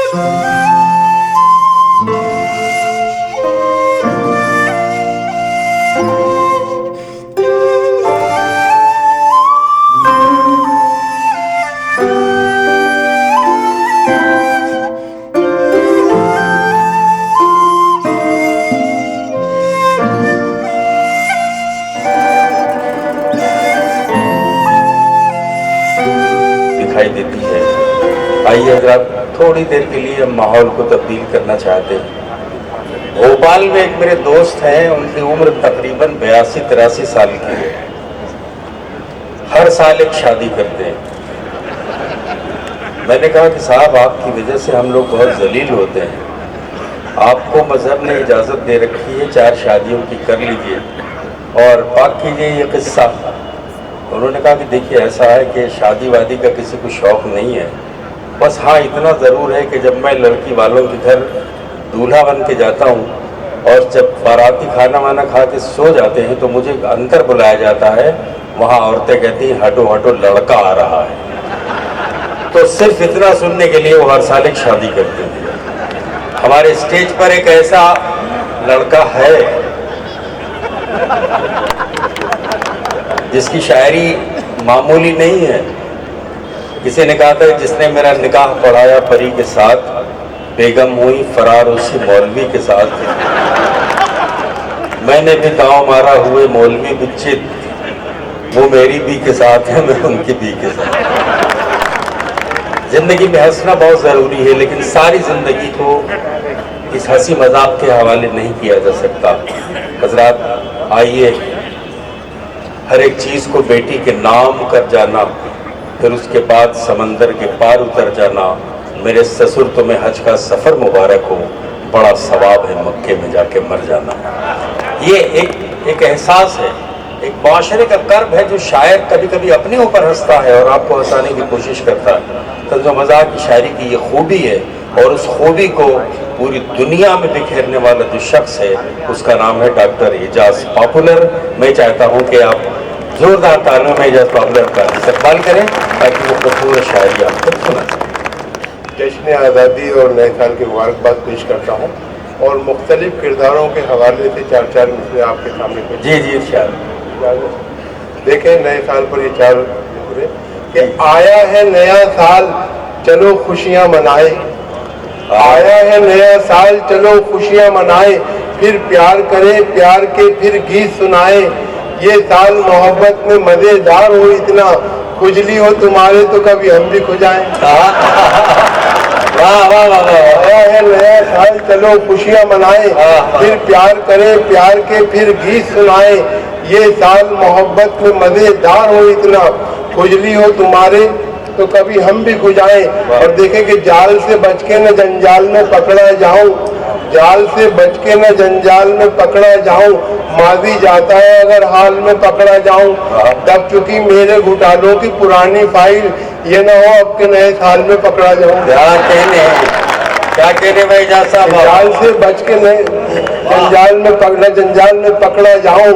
दिखाई देती है। आइए अगर आप थोड़ी देर के लिए हम माहौल को तब्दील करना चाहते हैं। भोपाल में एक मेरे दोस्त हैं, उनकी उम्र तकरीबन 82-83 साल की है। हर साल एक शादी करते हैं। मैंने कहा कि साहब आपकी वजह से हम लोग बहुत जलील होते हैं, आपको मजहब ने इजाज़त दे रखी है 4 शादियों की कर लीजिए और पाक कीजिए ये किस्सा। उन्होंने कहा कि देखिए ऐसा है कि शादी वादी का किसी को शौक़ नहीं है, बस हाँ इतना ज़रूर है कि जब मैं लड़की वालों के घर दूल्हा बन के जाता हूँ और जब बाराती खाना वाना खा के सो जाते हैं तो मुझे अंदर बुलाया जाता है, वहाँ औरतें कहती हैं हटो हटो लड़का आ रहा है। तो सिर्फ इतना सुनने के लिए वो हर साल एक शादी करते हैं। हमारे स्टेज पर एक ऐसा लड़का है जिसकी शायरी मामूली नहीं है। किसी ने कहा था जिसने मेरा निकाह पढ़ाया परी के साथ, बेगम हुई फरार उसी मौलवी के साथ। मैंने भी दांव मारा हुए मौलवी बिच्छित, वो मेरी भी के साथ है मैं उनकी भी के साथ। जिंदगी में हंसना बहुत ज़रूरी है, लेकिन सारी ज़िंदगी को इस हंसी मजाक के हवाले नहीं किया जा सकता। हजरात आइए, हर एक चीज़ को बेटी के नाम कर जाना, फिर उसके बाद समंदर के पार उतर जाना। मेरे ससुर तुम्हें हज का सफ़र मुबारक हो, बड़ा सवाब है मक्के में जाके मर जाना। ये एक एहसास है, एक माशरे का कर्ब है जो शायर कभी कभी अपने ऊपर हंसता है और आपको हंसाने की कोशिश करता है। तो जो मजाक की शायरी की ये खूबी है, और उस खूबी को पूरी दुनिया में बिखेरने वाला जो शख्स है उसका नाम है डॉक्टर एजाज पॉपुलर। मैं चाहता हूँ कि आप जोरदार तालियों में एजाज पॉपुलर का इस्तकबाल करें ताकि वो खूबसूरत शायरी आपको सुना। जश्न आज़ादी और नए साल की मुबारकबाद पेश करता हूँ और मुख्तलिफ किरदारों के हवाले से 4 मिसरे आपके सामने पेश। जी जी इंशाअल्लाह। देखें नए साल पर ये 4 मिसरे कि आया है नया साल चलो खुशियाँ मनाए, आया है नया साल चलो खुशियाँ मनाए, फिर प्यार करें प्यार के फिर गीत सुनाए। ये साल मोहब्बत में मज़ेदार हो इतना, खुजली हो तुम्हारे तो कभी हम भी खुजाएं। आया है नया साल चलो खुशियाँ मनाए, फिर प्यार करें प्यार के फिर गीत सुनाए। ये साल मोहब्बत में मज़ेदार हो इतना, खुजली हो तुम्हारे तो कभी हम भी खुजाएं। और देखें कि जाल से बच के न जंजाल में पकड़ा जाऊं, जाल से बच के न जंजाल में पकड़ा जाऊं, माजी जाता है अगर हाल में पकड़ा जाऊं। दब चुकी मेरे घुटालों की पुरानी फाइल, ये ना हो अब के नए साल में पकड़ा जाऊं। क्या कहने भाई साहब, जाल से बच के नए जंजाल में पकड़ा जाऊं,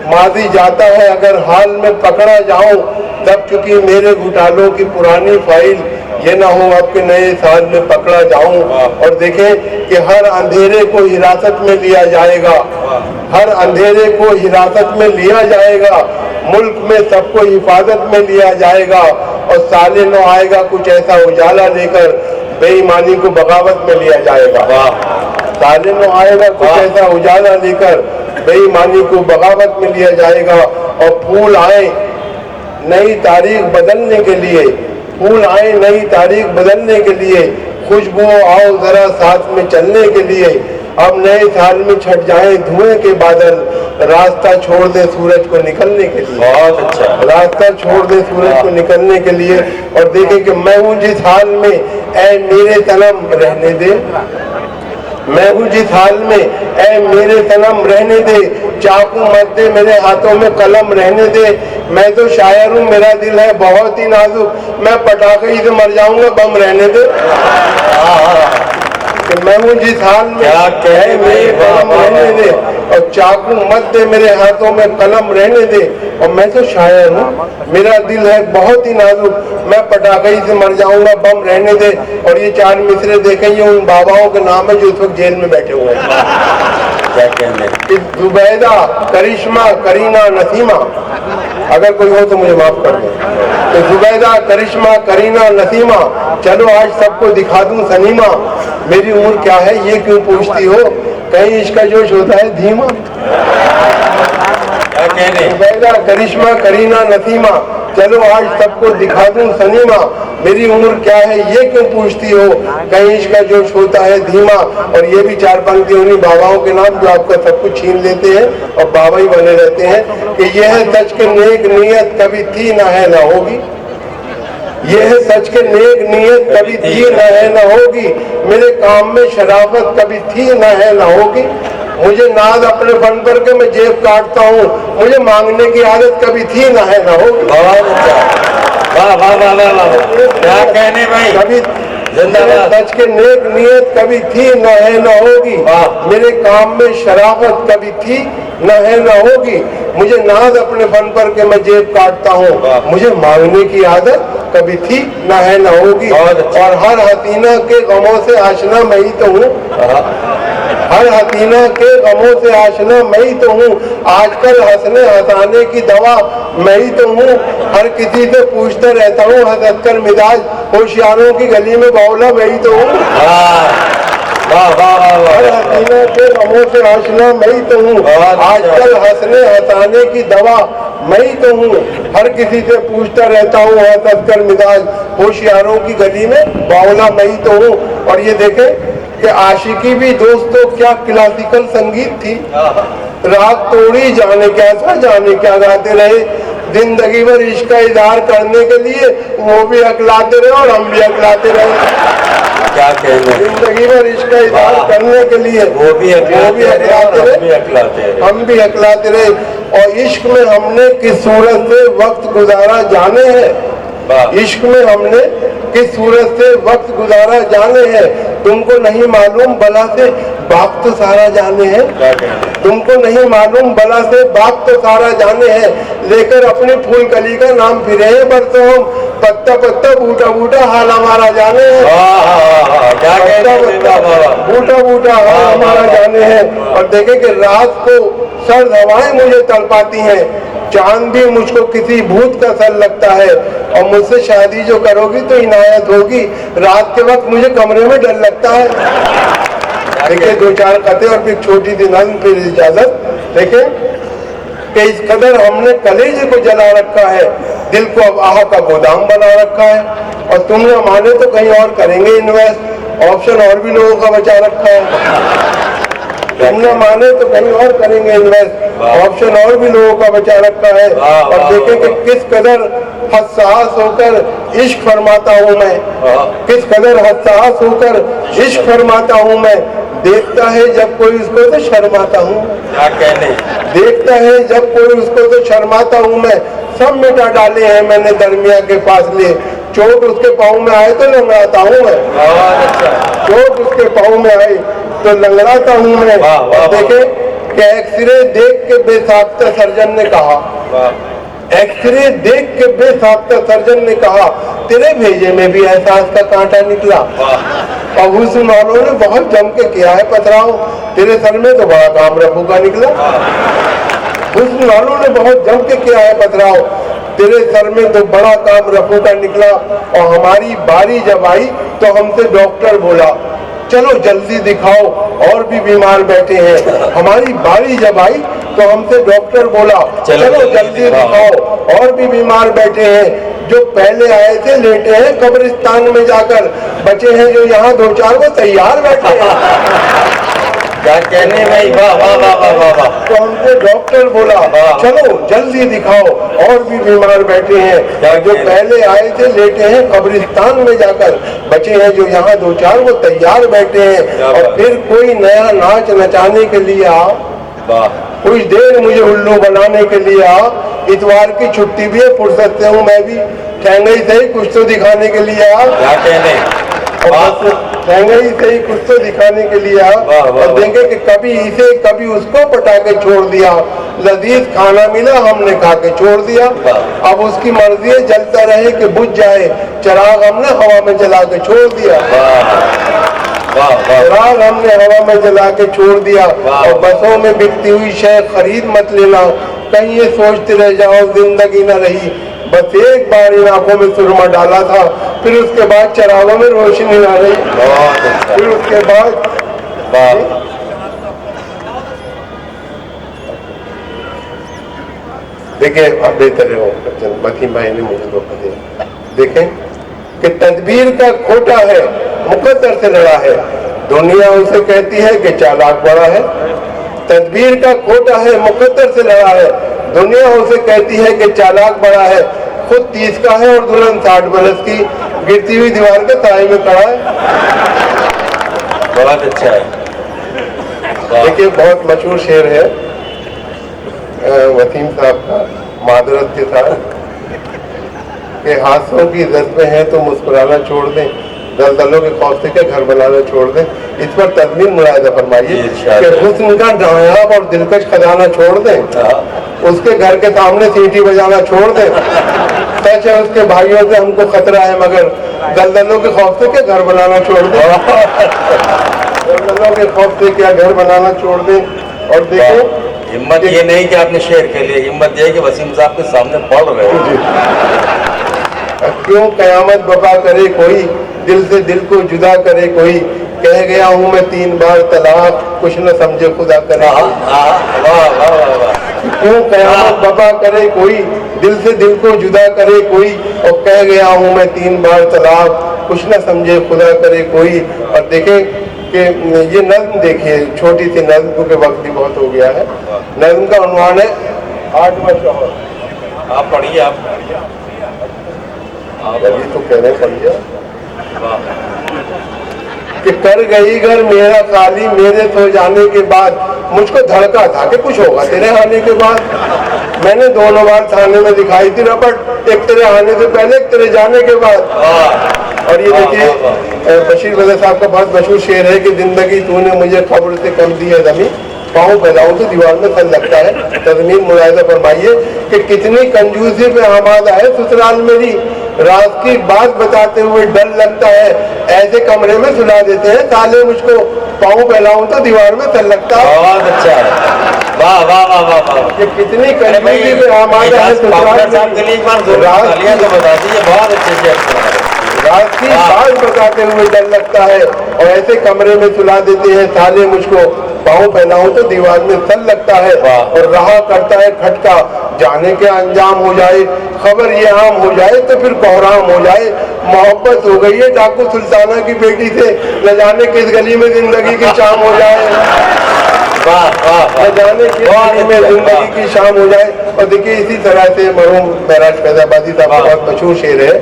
माजी जाता है अगर हाल में पकड़ा जाऊं। दब चुकी मेरे घुटालों की पुरानी फाइल, ये ना हो आपके नए साल में पकड़ा जाऊं। और देखें कि हर अंधेरे को हिरासत में लिया जाएगा, हर अंधेरे को हिरासत में लिया जाएगा, मुल्क में सबको हिफाजत में लिया जाएगा। और साले नो आएगा कुछ ऐसा उजाला लेकर, बेईमानी को बगावत में लिया जाएगा। साले नो आएगा कुछ ऐसा उजाला लेकर, बेईमानी को बगावत में लिया जाएगा। और फूल आए नई तारीख बदलने के लिए, फूल आए नई तारीख बदलने के लिए, खुशबू आओ जरा साथ में चलने के लिए। अब नए साल में छट जाए धुएं के बादल, रास्ता छोड़ दे सूरज को निकलने के लिए। बहुत अच्छा, रास्ता छोड़ दे सूरज को निकलने के लिए। और देखें कि मैं हूँ जिस हाल में ऐ मेरे तनम रहने दे, मैं हूँ जिस हाल में ऐ मेरे तनम रहने दे, चाकू मत दे मेरे हाथों में कलम रहने दे। मैं तो शायर हूँ मेरा दिल है बहुत ही नाजुक, मैं पटाखे ही से मर जाऊंगा बम रहने दे। कि मैं हूँ जिस हाल में ऐ मेरे तनम रहने दे, और चाकू मत दे मेरे हाथों में, कलम रहने दे। और मैं तो शायर हूँ, मेरा दिल है बहुत ही नाजुक, मैं पटाखे से मर जाऊंगा, बम रहने दे। और ये 4 मिसरे देखेंगे उन बाबाओं के नाम है जो इस वक्त जेल में बैठे हुए हैं। क्या कहने? जुबैदा, करिश्मा, करीना, नसीमा, अगर कोई हो तो मुझे माफ कर दो। तो जुबैदा, करिश्मा, करीना, नसीमा, चलो आज सबको दिखा दूं सनीमा। मेरी उम्र क्या है ये क्यों पूछती हो, कहीं इसका जोश होता है धीमा। क्या कहने? जुबैदा, करिश्मा, करीना, नसीमा, चलो आज सबको दिखा दूं सनीमा। मेरी उम्र क्या है ये क्यों पूछती हो, कहीं इसका जोश होता है धीमा। और ये भी 4 पंक्ति उन्हीं बाबाओं के नाम जो आपका सब कुछ छीन लेते हैं और बाबा ही बने रहते हैं कि यह है सच के नेक नीयत कभी थी ना है ना होगी। यह है सच के नेक नीयत कभी थी ना है ना होगी। मेरे काम में शराफत कभी थी ना है ना होगी। मुझे नाज अपने फन पर के मैं जेब काटता हूँ, मुझे मांगने की आदत कभी थी ना है ना होगी। बहुत अच्छा, वाह वाह वाह वाह वाह, क्या कहने भाई, कभी जिंदाबाद। सच के नेक नीयत कभी थी न है न होगी। मेरे काम में शराफत कभी थी न है न होगी। मुझे नाज अपने फन पर के मैं जेब काटता हूँ, मुझे मांगने की आदत कभी थी न है न होगी। और हर हसीना के गमों से आशना मैं ही तो हूँ, हर हसीना के गमों से आशना मैं ही तो हूँ। आजकल हंसने हंसाने की दवा मैं ही तो हूँ। हर किसी से पूछता रहता हूँ हंस कर मिजाज, होशियारों की गली में बावला मैं ही तो हूँ। हर हसीना के गमों से आशना मैं ही तो हूँ। आजकल हंसने हंसाने की दवा मैं ही तो हूँ। हर किसी से पूछता रहता हूँ हंस कर मिजाज, होशियारों की गली में बावला मैं ही तो हूँ। और ये देखें कि आशिकी भी दोस्तों क्या क्लासिकल संगीत थी। रात तोड़ी जाने क्या गाते रहे। जिंदगी भर इश्क का इजहार करने के लिए वो भी अकलाते रहे और हम भी अकलाते रहे। क्या कहने? जिंदगी भर इश्क का इजहार करने के लिए वो भी अकलाते रहे, हम भी अकलाते रहे। और इश्क में हमने किस सूरत से वक्त गुजारा जाने हैं। इश्क में हमने किस सूरत से वक्त गुजारा जाने हैं। तुमको नहीं मालूम बला से बाप तो सारा जाने हैं। तुमको नहीं मालूम बला से बाप तो सारा जाने हैं। लेकर अपने फूल कली का नाम फिरे हैं बरसों हम, पत्ता पत्ता बूटा बूटा हाल हमारा जाने हैं। बूटा बूटा हाल हमारा जाने हैं। और देखे कि रात को सर्द हवाएं मुझे तड़पाती हैं, चांद भी मुझको किसी भूत का सर लगता है। और मुझसे शादी जो करोगी तो इनायत होगी, रात के वक्त मुझे कमरे में डर लगता है। देखिए 2-4 कते और फिर छोटी सी नज़्म, फिर इजाजत। देखें कि इस कदर हमने कलेजे को जला रखा है, दिल को अब आह का गोदाम बना रखा है। और तुम न माने तो कहीं और करेंगे इन्वेस्ट, ऑप्शन और भी लोगों का बचा रखा है। तुम न माने तो कहीं और करेंगे इन्वेस्ट, ऑप्शन और भी लोगों का बचा रखा है। और देखें कि किस कदर हसास होकर इश्क फरमाता हूँ मैं, किस कदर हसास होकर इश्क फरमाता हूँ मैं। देखता है जब कोई उसको तो शर्माता हूँ, देखता है जब कोई उसको तो शर्माता हूँ मैं। सब मिटा डाले हैं मैंने दरमिया के फासले, चोट उसके पाँव में आए तो लंगड़ाता हूँ मैं। चोट उसके पाँव में आए तो लंगड़ाता हूँ मैं। और देखे कि एक्सरे देख के बेसाख्ता सर्जन ने कहा, एक्सरे देख के बेसाख्ता सर्जन ने कहा, तेरे भेजे में भी एहसास का कांटा निकला। और हुस्न वालों ने बहुत जम के किया है पथराव, तेरे सर में तो बड़ा काम रफू का निकला। हुस्न वालों ने बहुत जम के किया है पथराव, तेरे सर में तो बड़ा काम रफू का निकला। और हमारी बारी जब आई तो हमसे डॉक्टर बोला, चलो जल्दी दिखाओ और भी बीमार बैठे हैं। हमारी बारी जब आई तो हमसे डॉक्टर बोला, चलो जल्दी दिखाओ और भी बीमार बैठे हैं। जो पहले आए थे लेटे हैं कब्रिस्तान में जाकर, बचे हैं जो यहाँ 2-4 वो तैयार बैठे हैं। क्या कहने भाई, वाह वाह वाह वाह वाह वाह। तो हमसे डॉक्टर बोला, चलो जल्दी दिखाओ और भी बीमार बैठे हैं। जो पहले आए थे लेटे हैं कब्रिस्तान में जाकर, बचे हैं जो यहाँ 2-4 वो तैयार बैठे हैं। और फिर कोई नया नाच नचाने के लिए आओ, कुछ देर मुझे उल्लू बनाने के लिए आओ। इतवार की छुट्टी भी है, फुर्सत से हूँ मैं भी, ठहंगई से ही कुछ तो दिखाने के लिए आओ। क्या कहने, महंगाई से ही कुछ तो दिखाने के लिए और देंगे कि कभी इसे कभी उसको पटा के छोड़ दिया, लजीज खाना मिला हमने खा के छोड़ दिया, अब उसकी मर्जी है जलता रहे कि बुझ जाए, चिराग हमने हवा में जला के छोड़ दिया, चिराग हमने हवा में जला के छोड़ दिया। और बसों में बिकती हुई शय खरीद मत लेना, कहीं ये सोचते रह जाओ जिंदगी न रही, बस एक बार इन आंखों में सुरमा डाला था, फिर उसके बाद चिरागों में रोशनी आ रही, फिर उसके बाद देखिए अब बेहतर हो मतीम भाई ने मुझे धोखा दिया। देखें कि तदबीर का खोटा है मुकद्दर से लड़ा है, दुनिया उसे कहती है कि चालाक बड़ा है। तदबीर का खोटा है मुकद्दर से लड़ा है, दुनिया उसे कहती है कि चालाक बड़ा है, खुद 30 का है और दुल्हन 60 बरस की, गिरती हुई दीवार के साए में खड़ा है। बहुत अच्छा है। देखिए बहुत मशहूर शेर है वसीम साहब का, मादरत के साथ, कि हादसों की इज्जत में है तो मुस्कुराना छोड़ दें, दलदलों के खौफ से घर बनाना छोड़ दें। इस पर तज़मीन मुलाहिज़ा फरमाइए कि हुस्न का नायाब और दिलकश खजाना छोड़ दें, उसके घर के सामने सीटी बजाना छोड़ दें, सच है उसके भाइयों से हमको खतरा है मगर दलदलों के खौफ से क्या घर बनाना छोड़ दें, दलदलों के खौफ से क्या घर बनाना छोड़ दें। और देखो हिम्मत ये नहीं कि आपने शेर के लिए, हिम्मत ये कि वसीम साहब के सामने पढ़ रहे हो। क्यों कयामत बपा करे कोई, दिल से दिल को जुदा करे कोई, कह गया हूँ मैं 3 बार तलाक, कुछ न समझे खुदा करे। क्यों कयामत बपा करे कोई, दिल से दिल को जुदा करे कोई, और कह गया हूँ मैं 3 बार तलाक, कुछ न समझे खुदा करे कोई। और देखें कि ये नज्म देखिए, छोटी सी नज्म, क्योंकि वक्त भी बहुत हो गया है। नज्म का उन्वान है 8वां शौहर। आप पढ़िए, आप अभी तो कह रहे पढ़िए कि कर गई घर मेरा खाली, मेरे सो जाने के बाद मुझको धड़का था कि कुछ होगा तेरे आने के बाद। मैंने 2 बार थाने में दिखाई थी रपट, एक तेरे आने से पहले एक तेरे जाने के बाद। और ये देखिए बशीर बदर साहब का बहुत मशहूर शेर है कि जिंदगी तूने मुझे खबर से कम दी है जमीन, पाँव फैलाऊं तो दीवार में सल लगता है। तज़मीन मुलाहिज़ा फरमाइए कि कितनी कंजूसी पे आमादा है ससुराल मेरी, रात की बात बताते हुए डर लगता है, ऐसे कमरे में सुला देते हैं ताले मुझको, पाँव फैलाऊं तो दीवार में सल लगता है। बहुत अच्छा है, वाह वाह वाह वाह वाह। ये कितनी कंजूसी पे आमादा है ससुराल में, रात की बात बताते हुए डर लगता है, और ऐसे कमरे में सुला देते हैं साले मुझको, पाँव फैलाऊं तो दीवार में सल लगता है। और रहा करता है खटका, जाने के अंजाम हो जाए, खबर ये आम हो जाए तो फिर कोहराम हो जाए। मोहब्बत हो गई है डाकू सुल्ताना की बेटी से, न जाने किस गली में जिंदगी की शाम हो जाए, न जाने किस गली में जिंदगी की शाम हो जाए। और देखिए इसी तरह से मरहूम महराज फैजाबादी साहब का बहुत मशहूर शेर है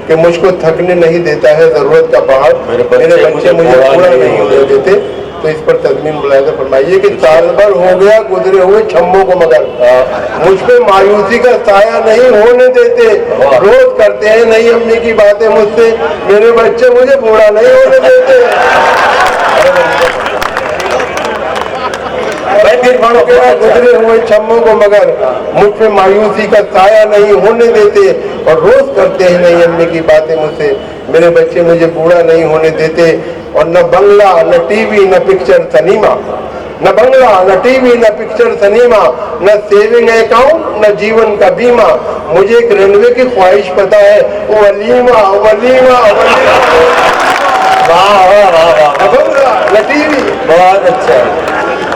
कि मुझको थकने नहीं देता है जरूरत का पहाड़, मेरे बच्चे मुझे पूरा नहीं होने देते। तो इस पर तज़मीन मुलाहिज़ा फरमाइए कि साल भर हो गया गुजरे हुए छम्मों को मगर मुझ पे मायूसी का साया नहीं होने देते, रोज करते हैं नई अम्मी की बातें मुझसे, मेरे बच्चे मुझे बूढ़ा नहीं होने देते। गुजरे हुए छम्मों को मगर मुझ पे मायूसी का साया नहीं होने देते, और रोज करते हैं नई अम्मी की बातें मुझसे, मेरे बच्चे मुझे बूढ़ा नहीं होने देते। और न बंगला न टीवी न पिक्चर सनीमा, न बंगला न टीवी न पिक्चर सनीमा, न सेविंग अकाउंट न जीवन का बीमा, मुझे एक रेलवे की ख्वाहिश पता है, वलीमा वलीमा वलीमा। न बंगला न टीवी, बहुत अच्छा,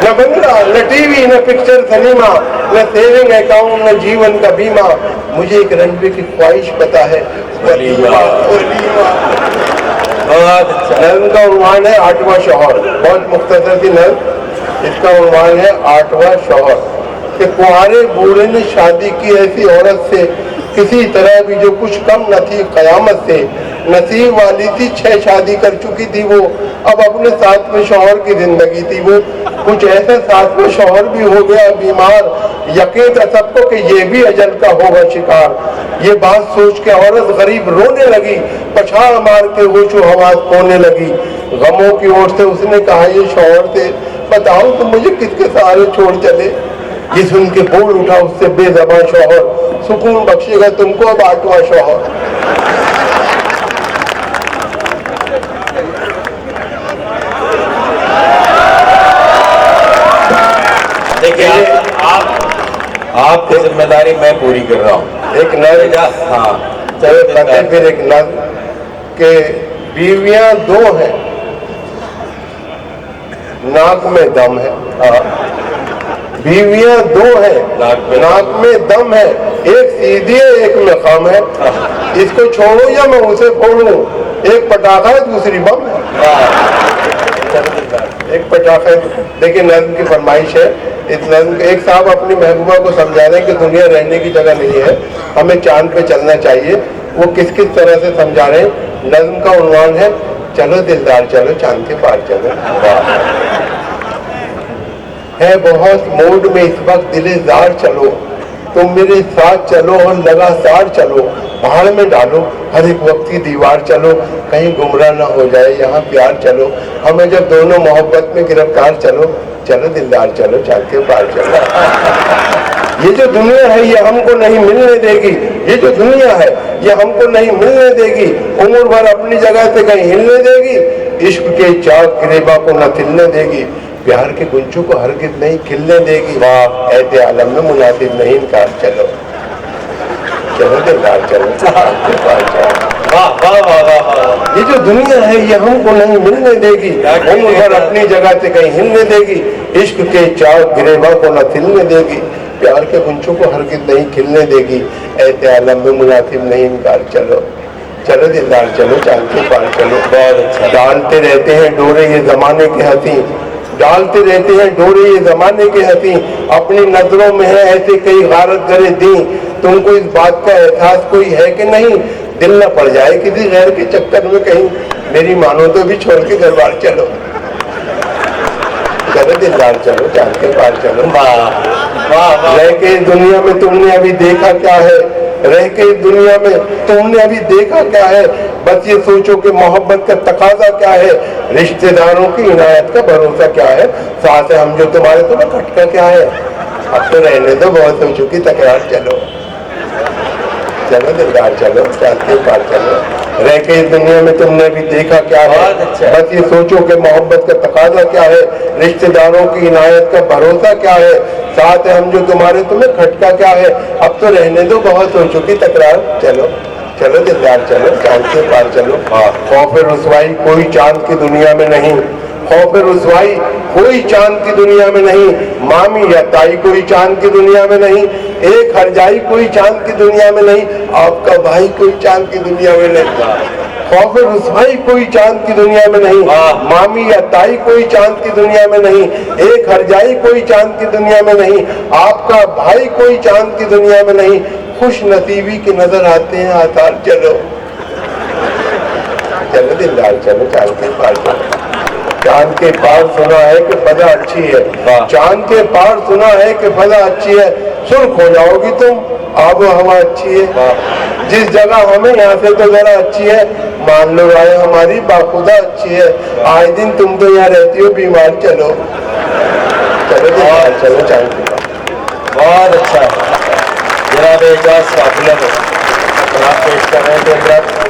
न बंगला न टीवी न पिक्चर सनीमा, न सेविंग अकाउंट न जीवन का बीमा, मुझे एक रेलवे की ख्वाहिश पता है, वलीमा वलीमा। नज़्म का उन्वान है 8वां शौहर, बहुत मुख्तसर सी नज़्म, इसका उन्वान है 8वां शौहर। कि कुंवारे बूढ़े ने शादी की ऐसी औरत से, किसी तरह भी जो कुछ कम न थी कयामत से, नसीब वाली थी 6 शादी कर चुकी थी वो, अब अपने 7वें शौहर की जिंदगी थी वो, कुछ ऐसा 7वां शौहर भी हो गया बीमार, यकीन था सबको कि ये भी अजल का होगा शिकार। ये बात सोच के औरत गरीब रोने लगी, पछाड़ मार के होशो हवास खोने लगी, गमों की ओर से उसने कहा ये शौहर थे, बताओ तुम मुझे किसके सहारे छोड़ चले। ये सुन के बोल उठा उससे बेज़बां शौहर, सुकून बख्शेगा तुमको अब आठवां शौहर। देखिए आपकी जिम्मेदारी मैं पूरी कर रहा हूँ। एक नर, हाँ चलो कहते फिर एक नर के बीवियां दो हैं, नाक में दम है। बीवियां दो हैं, नाक में दम है, एक सीधी है एक में खम है। इसको छोड़ो या मैं उसे फोड़ूं, एक पटाखा है दूसरी बम है। एक पटाखा। देखिए नज्म की फरमाइश है, इस नज्म एक साहब अपनी महबूबा को समझा रहे हैं कि दुनिया रहने की जगह नहीं है, हमें चांद पे चलना चाहिए। वो किस किस तरह से समझा रहे हैं। नज्म का उन्वान है चलो दिलदार चलो चांद के पार चलो। है बहुत मूड में इस वक्त दिलेदार चलो, तुम मेरे साथ चलो और लगातार चलो, पहाड़ में डालो हर एक वक्त की दीवार चलो, कहीं गुमराह ना हो जाए यहाँ प्यार चलो, हमें जब दोनों मोहब्बत में गिरफ्तार चलो, चलो दिलदार चलो चांद के पार चलो। ये जो दुनिया है ये हमको नहीं मिलने देगी, ये जो दुनिया है ये हमको नहीं मिलने देगी, उम्र भर अपनी जगह से कहीं हिलने देगी, इश्क के चाक गिरेबा को न खिलने देगी, प्यार के गुंचों को हरगिज नहीं खिलने देगी। वाह ऐसे आलम में मुनासिब नहीं इनकार चलो, चलो दिलदार चलो चांद के पार चलो। वाह वाह वाह वाह। ये जो दुनिया है ये हमको नहीं मिलने देगी, उम्र भर अपनी जगह से कहीं हिलने देगी, इश्क के चाक गिरेबा को न खिलने देगी, प्यार के गुंचों को हरगिज नहीं खिलने देगी, ऐसे आलम में मुनासिब नहीं इनकार चलो, चलो दिलदार चलो चांद के पार चलो। बहुत अच्छा। डालते रहते हैं डोरे ये जमाने के हंसी, डालते रहते हैं डोरे ये जमाने के हंसी, अपनी नजरों में है ऐसे कई गारत करे दी, तुमको इस बात का एहसास कोई है कि नहीं, दिल न पड़ जाए किसी गैर के चक्कर में कहीं, मेरी मानो तो भी छोड़ के घर बार चलो, चलो दिलदार चलो चांद के पार चलो। रह के इस दुनिया में तुमने अभी देखा क्या है, रह के इस दुनिया में तुमने अभी देखा क्या है, बस ये सोचो कि मोहब्बत का तकाजा क्या है, रिश्तेदारों की इनायत का भरोसा क्या है, साथ है हम जो तुम्हारे तुम्हें खटका क्या है, अब तो रहने दो बहुत हो चुकी तकरार चलो, चलो दिलदार चलो चांद के पार चलो। रह के इस दुनिया में तुमने भी देखा क्या है, बस ये सोचो कि मोहब्बत का तकाजा क्या है, रिश्तेदारों की इनायत का भरोसा क्या है, साथ है हम जो तुम्हारे तुम्हें खटका क्या है, अब तो रहने दो बहुत हो चुकी तकरार चलो, चलो दिलदार चलो चांद के पार चलो। खौफ रुसवाई कोई चांद की दुनिया में नहीं, खौफ रुसवाई कोई चांद की दुनिया में नहीं, मामी या ताई कोई चांद की दुनिया में नहीं, एक हरजाई कोई चांद की दुनिया में नहीं, आपका भाई कोई चांद की दुनिया में नहीं, खौफ रुसवाई कोई चांद की दुनिया में नहीं, मामी या ताई कोई चांद की दुनिया में नहीं, एक हरजाई कोई चांद की दुनिया में नहीं, आपका भाई कोई चांद की दुनिया में नहीं, खुश नसीबी के नजर आते हैं आसार चलो, चलो दिलदार चलो चांद के पार चलो। चांद के पार सुना है कि फजा अच्छी है, चांद के पार सुना है कि फजा अच्छी है, सुर्ख हो जाओगी तुम आबो हवा अच्छी है, जिस जगह हमें यहाँ से तो जरा अच्छी है, मान लो राय हमारी बाखुदा अच्छी है, आए दिन तुम तो यहाँ रहती हो बीमार चलो, चलो चलो चांद के पार। बहुत अच्छा जनाब एजाज काफिला को पेश कर रहे थे।